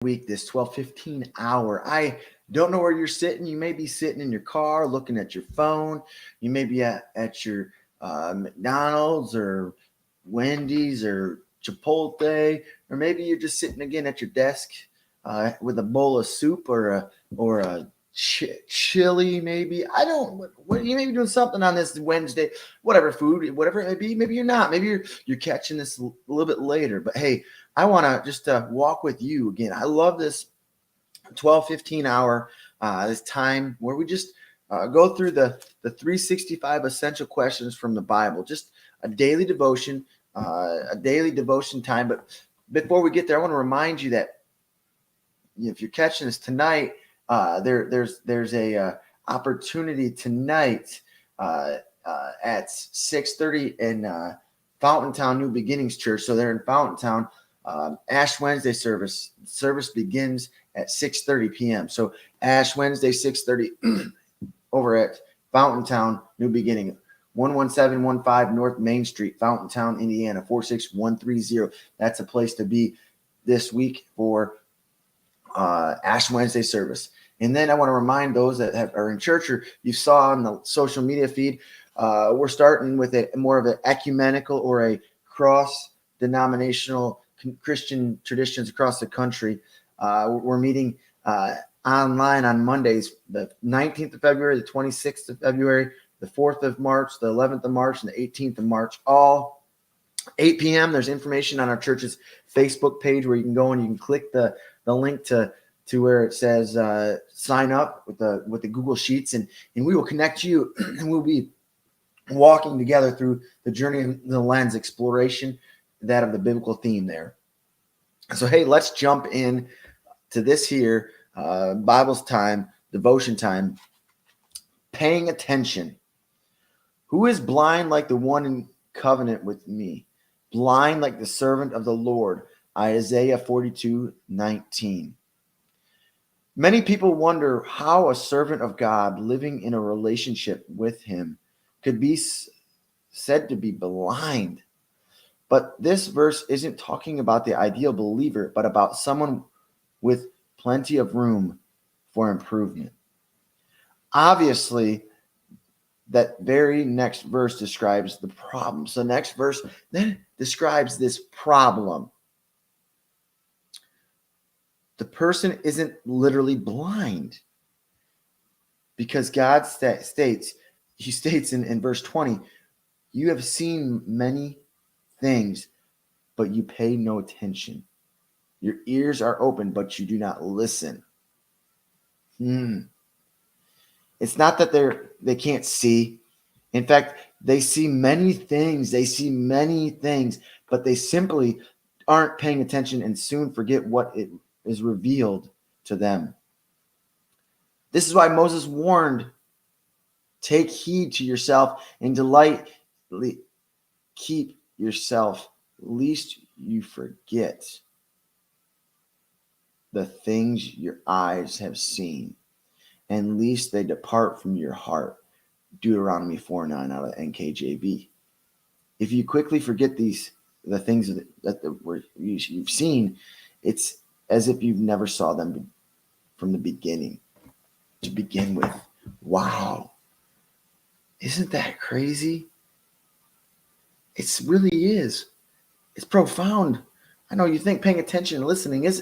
week, this 12:15 hour. I don't know where you're sitting. You may be sitting in your car looking at your phone. You may be at your McDonald's or Wendy's or Chipotle, or maybe you're just sitting again at your desk with a bowl of soup or a chili. Maybe I don't. What you may be doing something on this Wednesday, whatever food, whatever it may be. Maybe you're not. Maybe you're catching this a little bit later. But hey, I want to just walk with you again. I love this 12:15 hour, this time where we just go through the 365 essential questions from the Bible, just a daily devotion, time. But before we get there, I want to remind you that if you're catching this tonight, there's a opportunity tonight at 6:30 in Fountaintown New Beginnings Church. So they're in Fountaintown. Ash Wednesday service begins at 6:30 p.m. So Ash Wednesday 6:30 over at Fountaintown New Beginning, 11715 North Main Street, Fountaintown, Indiana 46130. That's a place to be this week for Ash Wednesday service. And then I want to remind those that are in church or you saw on the social media feed, we're starting with a more of an ecumenical or a cross-denominational Christian traditions across the country. We're meeting online on Mondays, the 19th of February, the 26th of February, the 4th of March, the 11th of March, and the 18th of March, all 8 p.m. There's information on our church's Facebook page where you can go and you can click the link to where it says sign up with the Google Sheets, and we will connect you and we'll be walking together through the journey of the lens exploration, that of the biblical theme there. So, hey, let's jump in to this here Bible's time, devotion time, paying attention. Who is blind like the one in covenant with me? Blind like the servant of the Lord. Isaiah 42:19. Many people wonder how a servant of God living in a relationship with him could be said to be blind. But this verse isn't talking about the ideal believer, but about someone with plenty of room for improvement. Obviously, that very next verse describes the problem. So the next verse then describes this problem. The person isn't literally blind because God states in verse 20, you have seen many things, but you pay no attention. Your ears are open, but you do not listen. It's not that they can't see. In fact, they see many things. But they simply aren't paying attention and soon forget what it is revealed to them. This is why Moses warned, take heed to yourself and delightfully keep yourself, lest you forget the things your eyes have seen, and lest they depart from your heart. Deuteronomy 4:9 out of NKJV. If you quickly forget the things that you've seen, it's as if you've never saw them from the beginning to begin with. Wow. Isn't that crazy? It really is. It's profound. I know you think paying attention and listening it's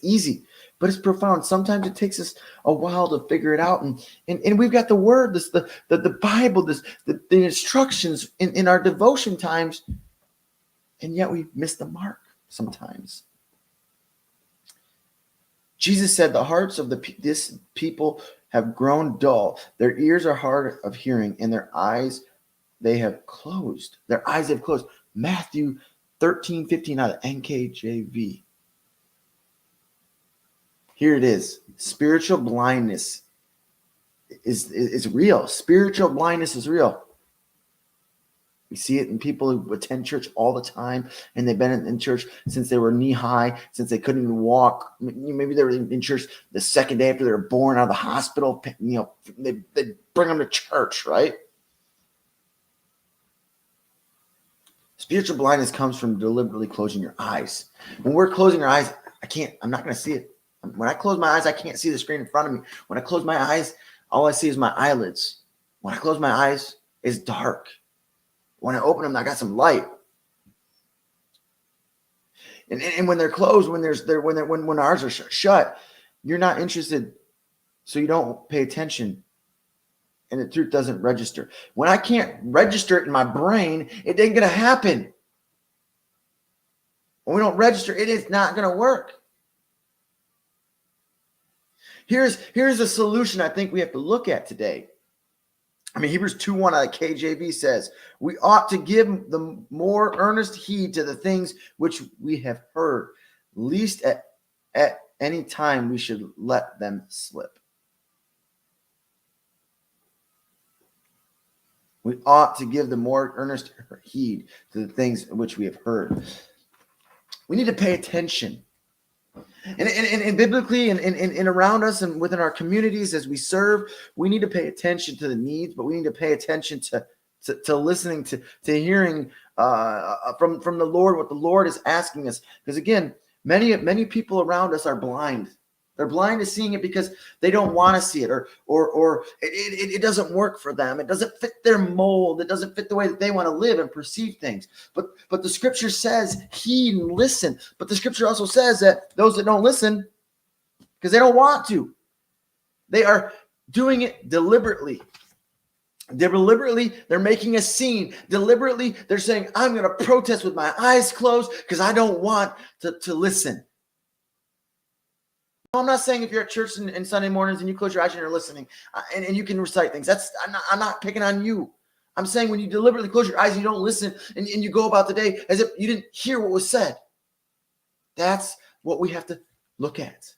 easy, but it's profound. Sometimes it takes us a while to figure it out. And we've got the word, the Bible, the instructions in our devotion times, and yet we miss the mark sometimes. Jesus said the hearts of this people have grown dull. Their ears are hard of hearing, and their eyes they have closed. Their eyes have closed. Matthew 13:15 out of NKJV. Here it is. Spiritual blindness is real. Spiritual blindness is real. We see it in people who attend church all the time, and they've been in church since they were knee high, since they couldn't even walk. Maybe they were in church the second day after they were born out of the hospital. They bring them to church, right? Spiritual blindness comes from deliberately closing your eyes. When we're closing our eyes, I'm not going to see it. When I close my eyes, I can't see the screen in front of me. When I close my eyes, all I see is my eyelids. When I close my eyes, it's dark. When I open them, I got some light. And when they're closed, when ours are shut, you're not interested, so you don't pay attention, and the truth doesn't register. When I can't register it in my brain, it ain't gonna happen. When we don't register, it is not gonna work. Here's a solution I think we have to look at today. I mean, Hebrews 2:1 out of KJV says, we ought to give the more earnest heed to the things which we have heard, lest at any time we should let them slip. We ought to give the more earnest heed to the things which we have heard. We need to pay attention. And biblically and around us and within our communities as we serve, we need to pay attention to the needs, but we need to pay attention to listening, to hearing from the Lord what the Lord is asking us. Because again, many people around us are blind. They're blind to seeing it because they don't want to see it, or it doesn't work for them. It doesn't fit their mold. It doesn't fit the way that they want to live and perceive things. But the scripture says heed and listen. But the scripture also says that those that don't listen, because they don't want to, they are doing it deliberately. They're making a scene. Deliberately, they're saying, I'm going to protest with my eyes closed because I don't want to listen. I'm not saying if you're at church and Sunday mornings and you close your eyes and you're listening and you can recite things. I'm not picking on you. I'm saying when you deliberately close your eyes and you don't listen and you go about the day as if you didn't hear what was said. That's what we have to look at.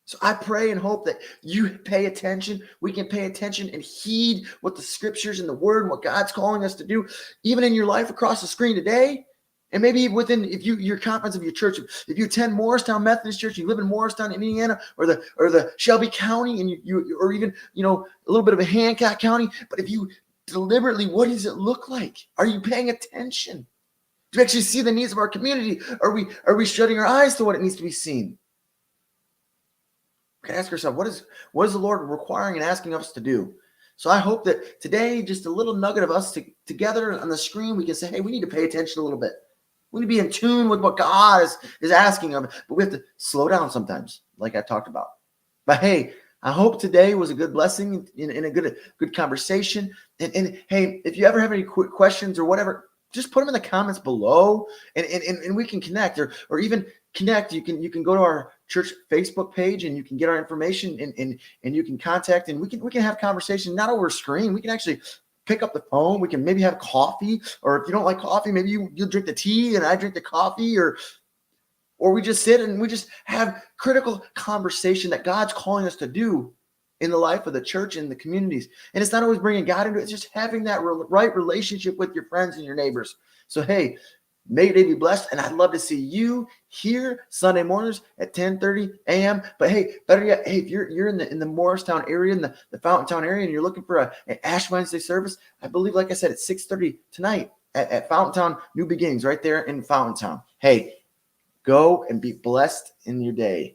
So I pray and hope that you pay attention. We can pay attention and heed what the scriptures and the word and what God's calling us to do, even in your life across the screen today. And maybe within, if your conference of your church, if you attend Morristown Methodist Church, you live in Morristown, Indiana, or the Shelby County, and you or even a little bit of a Hancock County. But if you deliberately, what does it look like? Are you paying attention? Do we actually see the needs of our community? Are we shutting our eyes to what it needs to be seen? We can ask ourselves, what is the Lord requiring and asking us to do? So I hope that today, just a little nugget of us together on the screen, we can say, hey, we need to pay attention a little bit. We need to be in tune with what God is asking of us, but we have to slow down sometimes, like I talked about. But hey, I hope today was a good blessing in a good conversation. And hey, if you ever have any quick questions or whatever, just put them in the comments below, and we can connect or even connect. You can go to our church Facebook page and you can get our information and you can contact, and we can have conversation not over a screen. We can actually pick up the phone. We can maybe have coffee, or if you don't like coffee, maybe you'll drink the tea and I drink the coffee, or we just sit and we just have critical conversation that God's calling us to do in the life of the church and the communities. And it's not always bringing God into it. It's just having that right relationship with your friends and your neighbors. So, hey, may they be blessed. And I'd love to see you here Sunday mornings at 10:30 a.m. But hey, better yet, hey, if you're in the Morristown area, in the Fountaintown area, and you're looking for an Ash Wednesday service, I believe, like I said, at 6:30 tonight at Fountaintown New Beginnings, right there in Fountaintown. Hey, go and be blessed in your day.